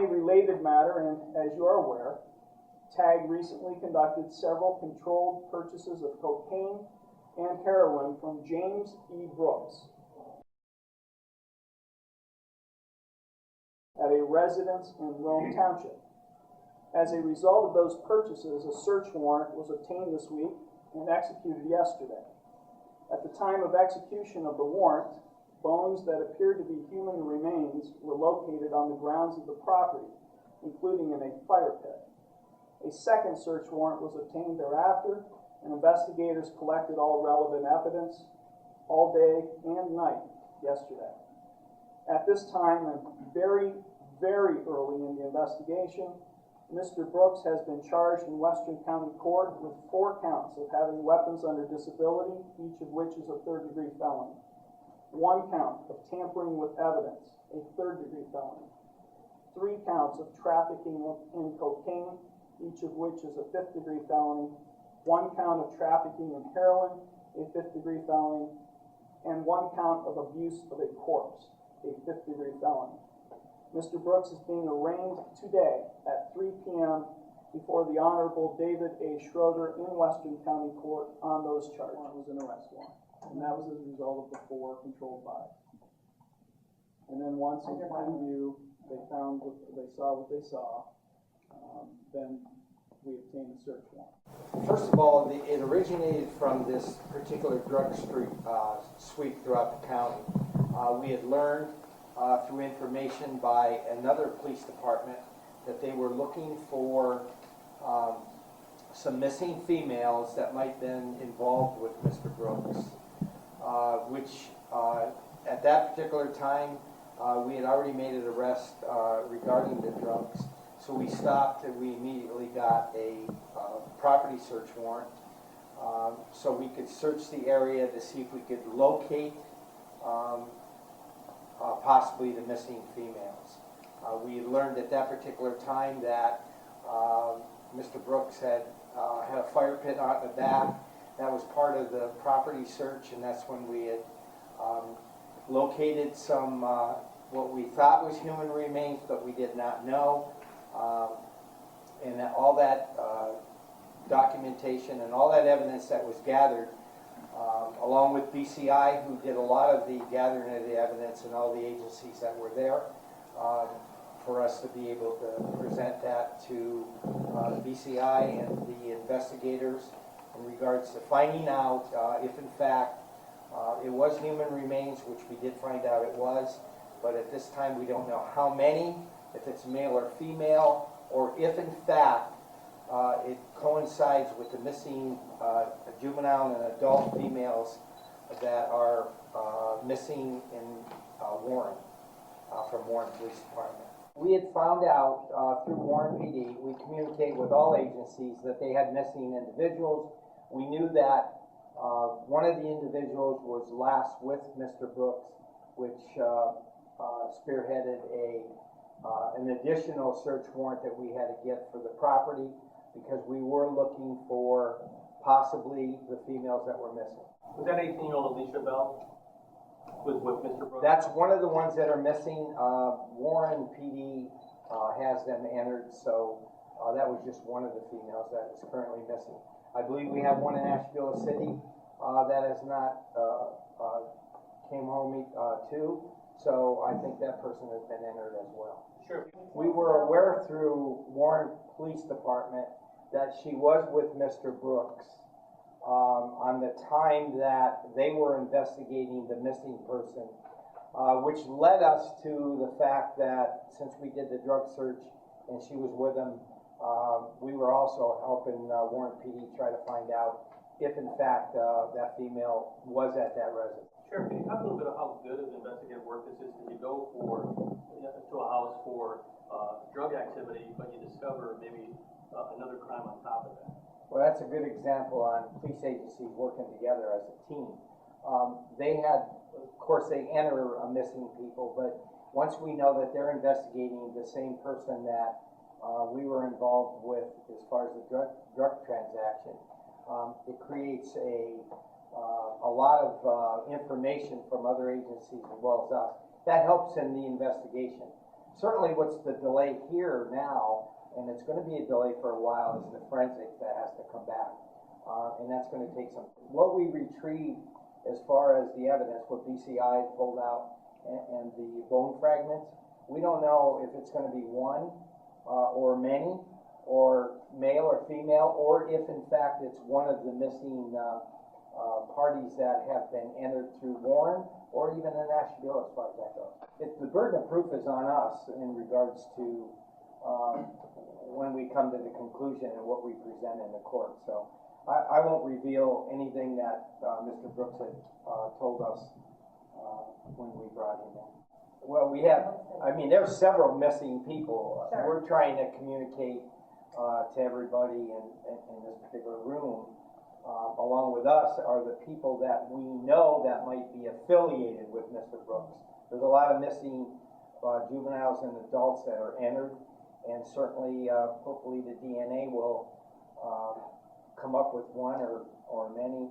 a related matter, and as you are aware, TAG recently conducted several controlled purchases of cocaine and heroin from James E. Brooks at a residence in Rome Township. As a result of those purchases, a search warrant was obtained this week and executed yesterday. At the time of execution of the warrant, bones that appeared to be human remains were located on the grounds of the property, including in a fire pit. A second search warrant was obtained thereafter, and investigators collected all relevant evidence all day and night yesterday. At this time, and very, very early in the investigation, Mr. Brooks has been charged in Western County Court with 4 counts of having weapons under disability, each of which is a third-degree felony. 1 count of tampering with evidence, a third-degree felony. 3 counts of trafficking in cocaine, each of which is a 5th-degree felony. 1 count of trafficking in heroin, a 5th-degree felony. And 1 count of abuse of a corpse, a 5th-degree felony. Mr. Brooks is being arraigned today at 3 p.m. before the Honorable David A. Schroeder in Western County Court on those charges. It was an arrest warrant, and that was as a result of the 4 controlled buys. And then once in plain view, they saw what they saw, then we obtained the search warrant. First of all, it originated from this particular drug sweep throughout the county. We had learned through information by another police department that they were looking for some missing females that might have been involved with Mr. Brooks, which at that particular time we had already made an arrest regarding the drugs. So we stopped and we immediately got a property search warrant so we could search the area to see if we could locate possibly the missing females. We learned at that particular time that Mr. Brooks had a fire pit out in the back. That was part of the property search, and that's when we had located some what we thought was human remains, but we did not know. And that all that documentation and all that evidence that was gathered, along with BCI, who did a lot of the gathering of the evidence, and all the agencies that were there, for us to be able to present that to the BCI and the investigators in regards to finding out if in fact it was human remains, which we did find out it was, but at this time we don't know how many, if it's male or female, or if in fact it coincides with the missing juvenile and adult females that are missing in Warren, from Warren Police Department. We had found out through Warren PD, we communicate with all agencies that they had missing individuals. We knew that one of the individuals was last with Mr. Brooks, which spearheaded an additional search warrant that we had to get for the property, because we were looking for possibly the females that were missing. Was that 18-year-old Alicia Bell with Mr. Brooks? That's one of the ones that are missing. Warren PD has them entered, so that was just one of the females that is currently missing. I believe we have one in Ashtabula City that has not came home too, so I think that person has been entered as well. Sure. We were aware through Warren Police Department that she was with Mr. Brooks on the time that they were investigating the missing person, which led us to the fact that since we did the drug search and she was with him, we were also helping Warren PD try to find out if in fact that female was at that residence. Sheriff, can you talk a little bit about how good of investigative work this is? Because you go to a house for drug activity, but you discover maybe another crime on top of that. Well, that's a good example on police agencies working together as a team. They had, of course, they enter missing people, but once we know that they're investigating the same person that we were involved with as far as the drug transaction, it creates a lot of information from other agencies as well as us. That helps in the investigation. Certainly what's the delay here now, and it's going to be a delay for a while, is the forensic that has to come back. And that's going to take some. What we retrieved as far as the evidence, what BCI pulled out, and the bone fragments, we don't know if it's going to be one or many, or male or female, or if in fact it's one of the missing parties that have been entered through Warren, or even in Ashtabula as far as that goes. The burden of proof is on us in regards to when we come to the conclusion and what we present in the court. So I won't reveal anything that Mr. Brooks had told us when we brought him in. Well, we have, I mean, there's several missing people. Sure. We're trying to communicate to everybody in this particular room. Along with us are the people that we know that might be affiliated with Mr. Brooks. There's a lot of missing juveniles and adults that are entered, and certainly, hopefully, the DNA will come up with one or many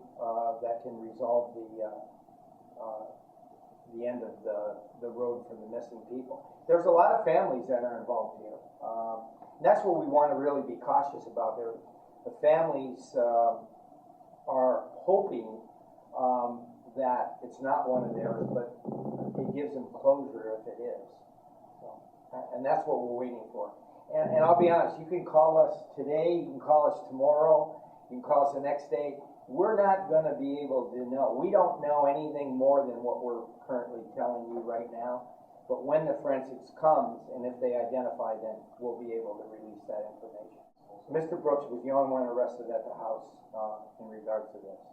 that can resolve the end of the road for the missing people. There's a lot of families that are involved here. And that's what we want to really be cautious about. The families are hoping that it's not one of theirs, but it gives them closure if it is. So, and that's what we're waiting for. And I'll be honest, you can call us today, you can call us tomorrow, you can call us the next day. We're not going to be able to know. We don't know anything more than what we're currently telling you right now. But when the forensics comes, and if they identify, then we'll be able to release that information. Mr. Brooks was the only one arrested at the house in regards to this.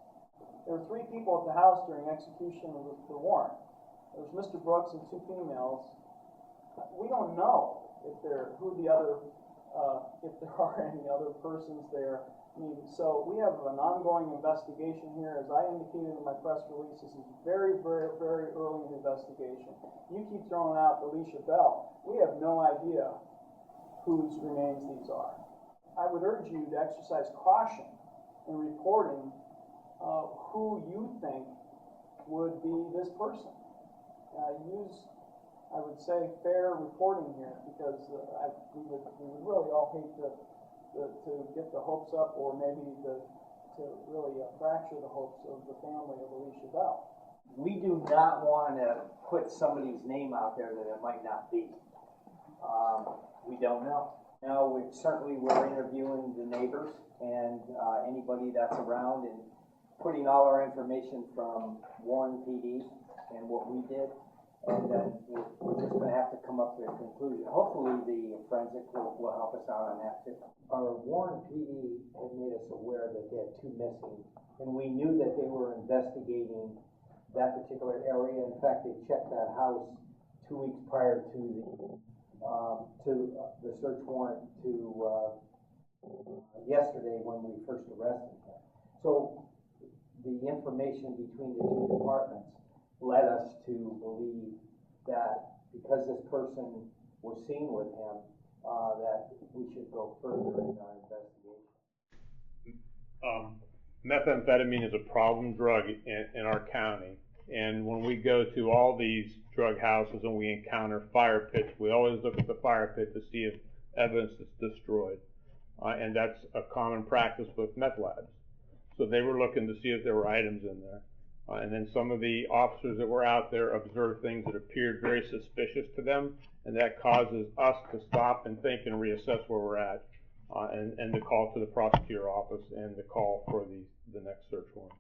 There were 3 people at the house during execution of the warrant. There was Mr. Brooks and 2 females. We don't know if there are any other persons there. I mean, so we have an ongoing investigation here. As I indicated in my press release, this is very, very, very early in the investigation. You keep throwing out Alicia Bell. We have no idea whose remains these are. I would urge you to exercise caution in reporting who you think would be this person. Use, I would say, fair reporting here, because we would really all hate to get the hopes up, or maybe to really fracture the hopes of the family of Alicia Bell. We do not want to put somebody's name out there that it might not be. We don't know. Now, we're interviewing the neighbors and anybody that's around, and putting all our information from Warren PD and what we did, and then we're just going to have to come up with a conclusion. Hopefully the forensic will help us out on that too. Our Warren PD had made us aware that they had 2 missing, and we knew that they were investigating that particular area. In fact, they checked that house 2 weeks prior to the search warrant to yesterday when we first arrested him. So the information between the 2 departments led us to believe that because this person was seen with him, that we should go further in our investigation. Methamphetamine is a problem drug in our county, and when we go to all these drug houses and we encounter fire pits, we always look at the fire pit to see if evidence is destroyed, and that's a common practice with meth labs. So they were looking to see if there were items in there. And then some of the officers that were out there observed things that appeared very suspicious to them, and that causes us to stop and think and reassess where we're at, and to call to the prosecutor office and to call for the next search warrant.